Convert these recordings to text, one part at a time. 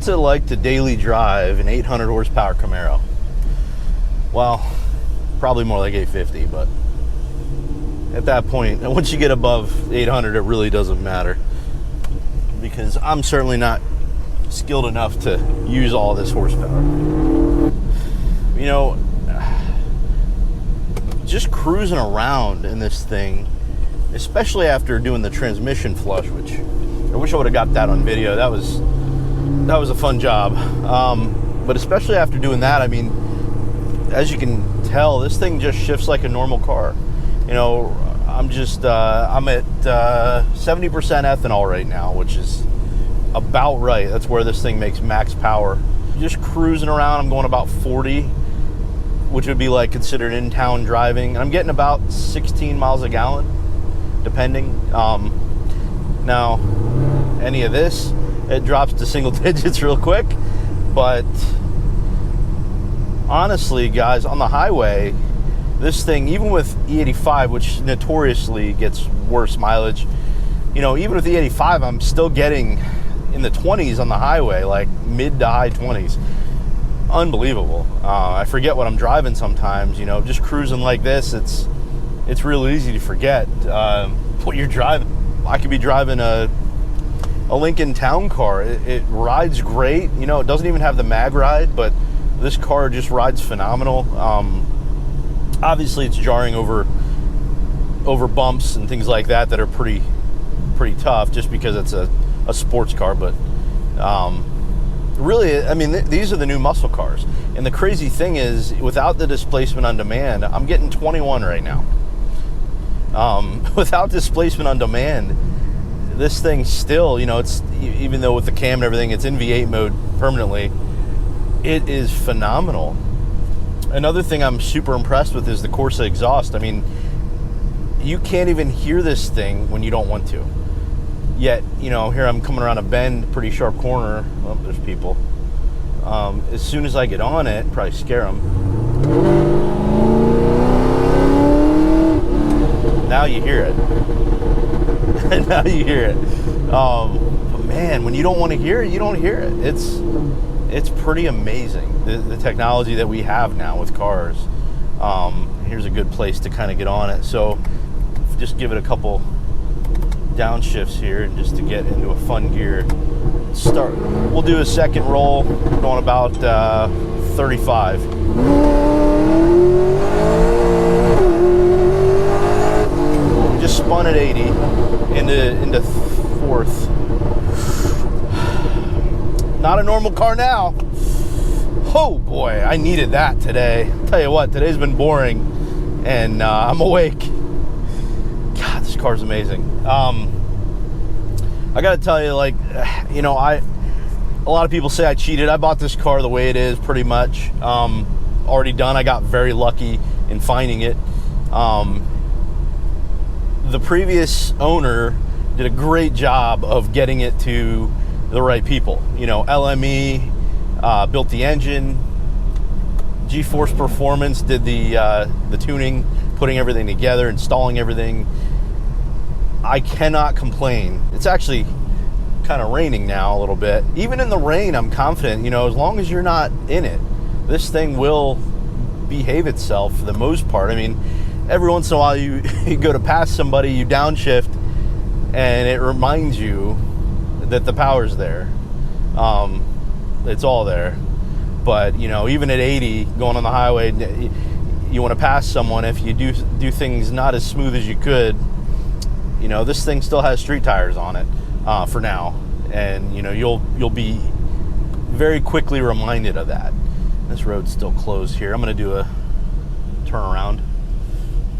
What's it like to daily drive an 800 horsepower Camaro? Well, probably more like 850, but at that point, once you get above 800, it really doesn't matter, because I'm certainly not skilled enough to use all this horsepower. You know, just cruising around in this thing, especially after doing the transmission flush, which I wish I would have got that on video. That was a fun job. But especially after doing that, I mean, as you can tell, this thing just shifts like a normal car. You know, I'm at 70% ethanol right now, which is about right. That's where this thing makes max power. Just cruising around, I'm going about 40, which would be like considered in-town driving. And I'm getting about 16 miles a gallon, depending. Now, any of this, it drops to single digits real quick. But honestly, guys, on the highway, this thing, even with E85, which notoriously gets worse mileage, you know, even with E85, I'm still getting in the 20s on the highway, like mid to high 20s. Unbelievable. I forget what I'm driving sometimes, you know, just cruising like this, it's real easy to forget what you're driving. I could be driving a Lincoln Town Car. It rides great. You know, it doesn't even have the mag ride, but this car just rides phenomenal. Obviously, it's jarring over bumps and things like that are pretty tough, just because it's a sports car. But really, I mean, these are the new muscle cars. And the crazy thing is, without the displacement on demand, I'm getting 21 right now. Without displacement on demand, this thing still, you know, it's, even though with the cam and everything, it's in V8 mode permanently, it is phenomenal. Another thing I'm super impressed with is the Corsa exhaust. I mean, you can't even hear this thing when you don't want to. Yet, you know, here I'm coming around a bend, pretty sharp corner. Oh, there's people. As soon as I get on it, probably scare them. Now you hear it. Now you hear it. But man, when you don't want to hear it, you don't hear it. It's pretty amazing, the technology that we have now with cars. Here's a good place to kind of get on it. So just give it a couple downshifts here, and just to get into a fun gear. We'll do a second roll, going about 35. Just spun at 80 into fourth. Not a normal car now. Oh boy, I needed that today. I'll tell you what, today's been boring, and I'm awake. God, this car's amazing. I gotta tell you, like, you know, a lot of people say I cheated. I bought this car the way it is, pretty much. Already done. I got very lucky in finding it. The previous owner did a great job of getting it to the right people. You know, LME built the engine. G-Force Performance did the tuning, putting everything together, installing everything. I cannot complain. It's actually kind of raining now a little bit. Even in the rain, I'm confident, you know, as long as you're not in it, this thing will behave itself for the most part. I mean, every once in a while you go to pass somebody, you downshift, and it reminds you that the power's there. It's all there. But, you know, even at 80, going on the highway, you want to pass someone, if you do things not as smooth as you could, you know, this thing still has street tires on it for now. And, you know, you'll be very quickly reminded of that. This road's still closed here. I'm going to do a turnaround.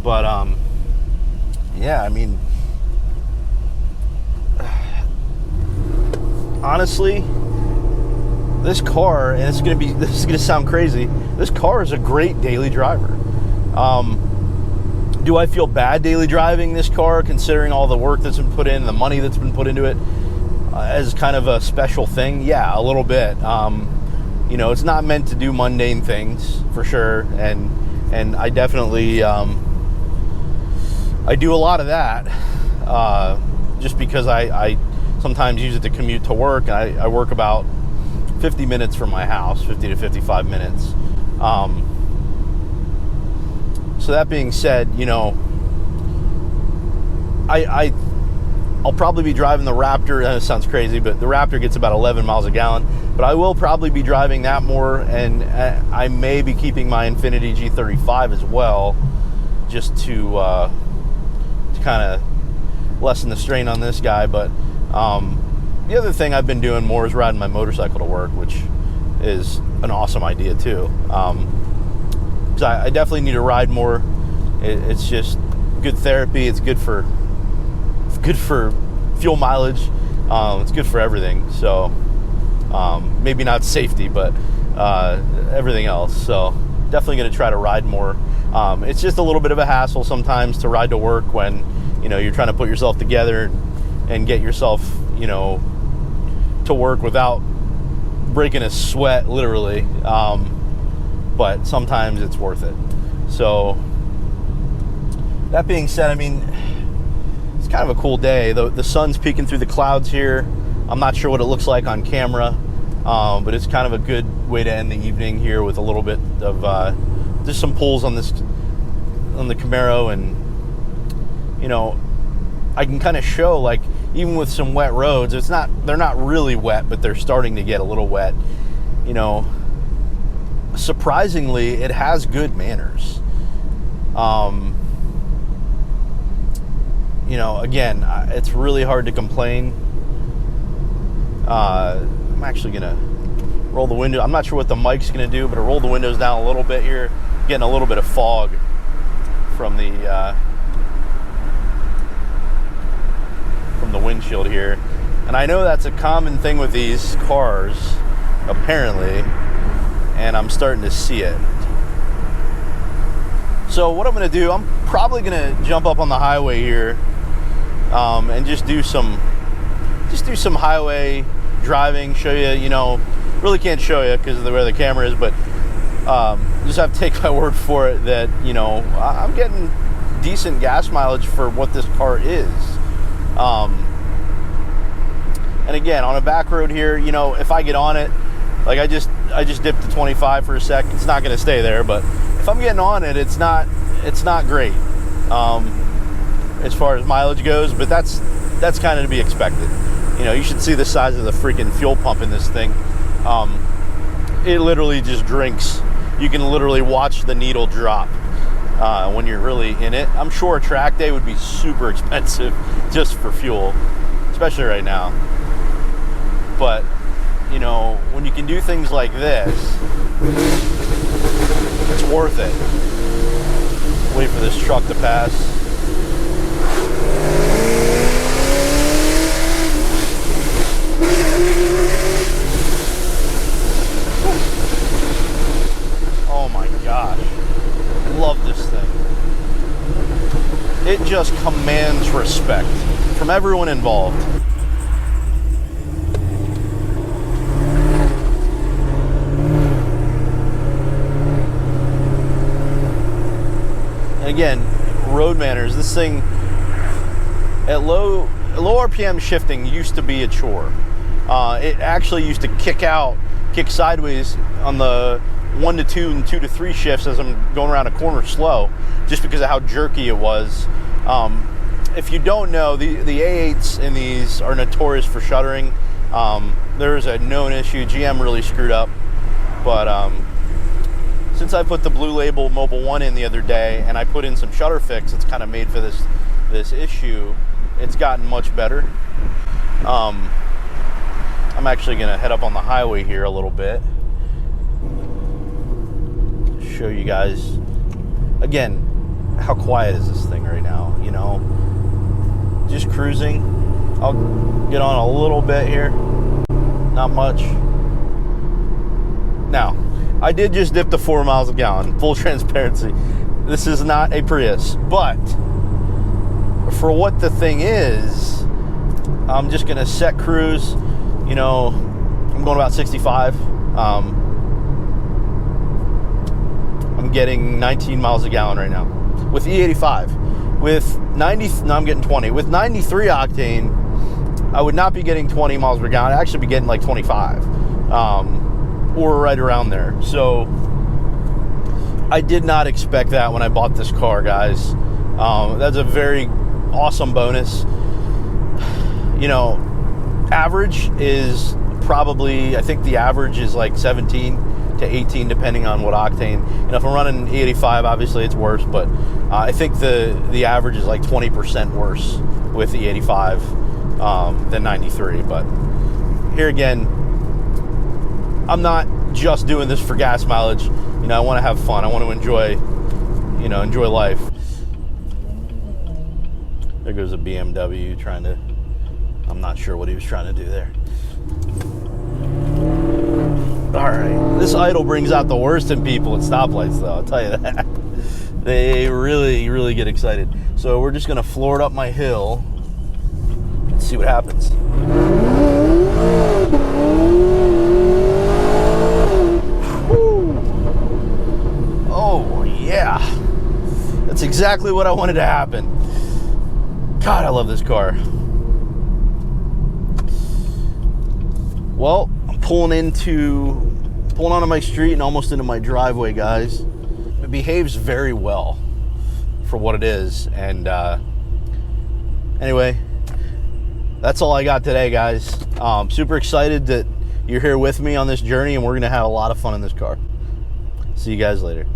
But, yeah, I mean, honestly, this car, and this is gonna sound crazy, this car is a great daily driver. Do I feel bad daily driving this car, considering all the work that's been put in, the money that's been put into it, as kind of a special thing? Yeah, a little bit. You know, it's not meant to do mundane things, for sure, and I definitely I do a lot of that, just because I sometimes use it to commute to work. I work about 50 minutes from my house, 50 to 55 minutes. So that being said, you know, I'll probably be driving the Raptor. That sounds crazy, but the Raptor gets about 11 miles a gallon. But I will probably be driving that more, and I may be keeping my Infiniti G35 as well, just to kind of lessen the strain on this guy. But the other thing I've been doing more is riding my motorcycle to work, which is an awesome idea too. Because I definitely need to ride more. It's just good therapy. It's good for fuel mileage. It's good for everything. So maybe not safety, but everything else. So definitely going to try to ride more. It's just a little bit of a hassle sometimes to ride to work when, you know, you're trying to put yourself together and get yourself, you know, to work without breaking a sweat, literally. But sometimes it's worth it. So that being said, I mean, it's kind of a cool day. The sun's peeking through the clouds here. I'm not sure what it looks like on camera, but it's kind of a good way to end the evening here with a little bit of just some pulls on the Camaro. And, you know, I can kind of show, like, even with some wet roads, they're not really wet, but they're starting to get a little wet. You know, surprisingly, it has good manners. You know, again, it's really hard to complain. I'm actually gonna roll the window. I'm not sure what the mic's gonna do, but I'll roll the windows down a little bit here. Getting a little bit of fog from the windshield here. And I know that's a common thing with these cars, apparently, and I'm starting to see it. So what I'm going to do, I'm probably going to jump up on the highway here and just do some highway driving, show you, you know, really can't show you because of where the camera is, but just have to take my word for it that, you know, I'm getting decent gas mileage for what this car is. And again, on a back road here, you know, if I get on it, like I just dipped to 25 for a sec. It's not going to stay there, but if I'm getting on it, it's not great as far as mileage goes. But that's kind of to be expected. You know, you should see the size of the freaking fuel pump in this thing. It literally just drinks. You can literally watch the needle drop when you're really in it. I'm sure a track day would be super expensive just for fuel, especially right now. But, you know, when you can do things like this, it's worth it. Wait for this truck to pass. Oh my gosh. Love this thing. It just commands respect from everyone involved. Again, road manners. This thing at low RPM shifting used to be a chore. It actually used to kick sideways on the 1 to 2 and 2 to 3 shifts as I'm going around a corner slow, just because of how jerky it was. If you don't know, the A8s in these are notorious for shuddering. There's a known issue. GM really screwed up, but since I put the Blue Label Mobile 1 in the other day and I put in some shutter fix, it's kind of made for this issue. It's gotten much better. I'm actually going to head up on the highway here a little bit. Show you guys, again, how quiet is this thing right now, you know? Just cruising. I'll get on a little bit here. Not much. Now, I did just dip to 4 miles a gallon, full transparency. This is not a Prius, but for what the thing is, I'm just gonna set cruise. You know, I'm going about 65. I'm getting 19 miles a gallon right now with E85. With 90, no, I'm getting 20. With 93 octane, I would not be getting 20 miles per gallon. I'd actually be getting like 25. or right around there. So I did not expect that when I bought this car, guys. That's a very awesome bonus. You know, average is probably, I think the average is like 17 to 18 depending on what octane. And if I'm running E85, obviously it's worse, but I think the average is like 20% worse with the 85 than 93. But here again, I'm not just doing this for gas mileage. You know, I want to have fun. I want to enjoy life. There goes a BMW trying to, I'm not sure what he was trying to do there. All right, this idle brings out the worst in people at stoplights, though, I'll tell you that. They really, really get excited. So we're just gonna floor it up my hill and see what happens. Woo. Oh, yeah. That's exactly what I wanted to happen. God, I love this car. Well, I'm pulling onto my street and almost into my driveway, guys. It behaves very well for what it is. And anyway, that's all I got today, guys. Super excited that you're here with me on this journey, and we're gonna have a lot of fun in this car. See you guys later.